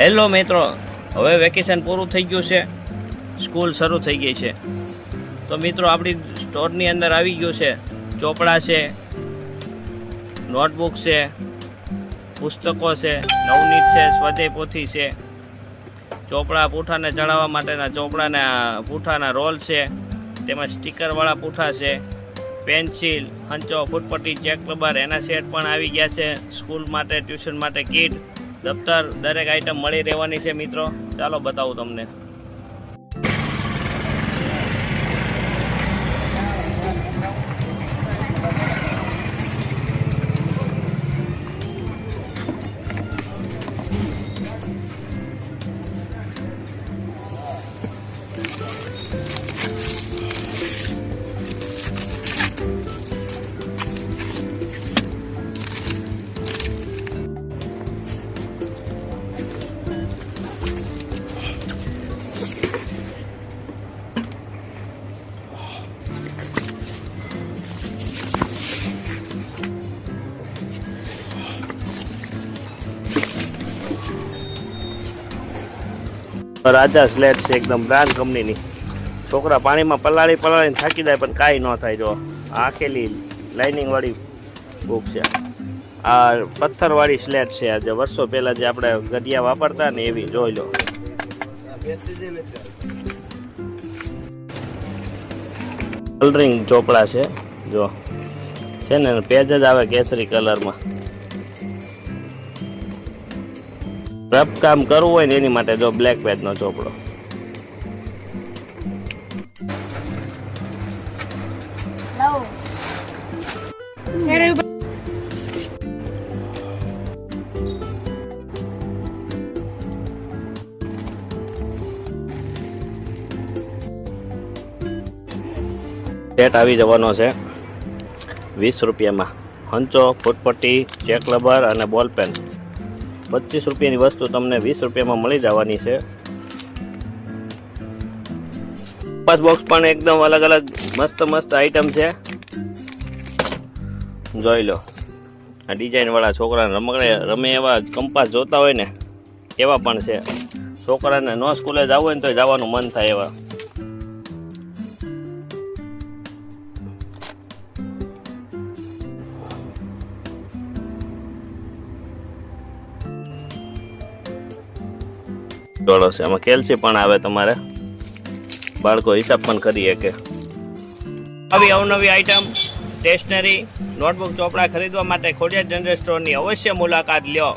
Hello મિત્રો, હવે vacation પૂરું થઈ ગયું છે, સ્કૂલ શરૂ થઈ ગઈ છે. તો મિત્રો આપણી સ્ટોરની અંદર આવી ગયું છે ચોપડા છે, નોટબુક છે, પુસ્તકો છે, નવનીત છે, સ્વાધ્યાય પોથી છે, ચોપડા પૂઠાને ચડાવવા માટેના ચોપડાના પૂઠાના રોલ છે, તેમાં સ્ટીકરવાળા પૂઠા છે, પેન્સિલ, હંચો, ફૂટપટ્ટી, ચેક રબર એના સેટ પણ આવી ગયા છે. સ્કૂલ માટે, ટ્યુશન માટે કીટ, દફતર દરેક આઈટમ મળી રહેવાની છે મિત્રો. ચાલો બતાવું તમને. રાજા સ્લેટ છે, એકદમ બ્રાન્ડ કંપનીની. છોકરા પાણીમાં પલાળીને થાકી જાય પણ કાંઈ ન થાય. જો આખેલી લાઇનિંગ વાળી બુક છે. આ પથ્થરવાળી સ્લેટ છે, આજે વર્ષો પહેલા જે આપણે ગઢિયા વાપરતા ને એવી. જોઈ લો. કલરિંગ ચોપડા છે, જો છે ને, પેજ જ આવે કેસરી કલરમાં. રફ કામ કરવું હોય ને એની માટે જો બ્લેક પેજ નો ચોપડો. સેટ આવી જવાનો છે 20 રૂપિયામાં. હંચો, ફૂટપટ્ટી, ચેક રબર અને બોલ પેન 25 રૂપિયાની વસ્તુ તમને 20 રૂપિયામાં મળી જવાની છે. કંપાસ બોક્સ પણ એકદમ અલગ અલગ મસ્ત આઈટમ છે. જોઈ લો. આ ડિઝાઇન વાળા છોકરાને રમે એવા કંપાસ જોતા હોય ને એવા પણ છે. છોકરાને નો સ્કૂલે જવું હોય ને તો જવાનું મન થાય એવા. છે એમાં કેલ્સી પણ આવે, તમારે બાળકો હિસાબ પણ કરી શકે. આવી અવનવી આઈટમ, સ્ટેશનરી, નોટબુક, ચોપડા ખરીદવા માટે ખોડિયાર જનરલ સ્ટોરની અવશ્ય મુલાકાત લ્યો.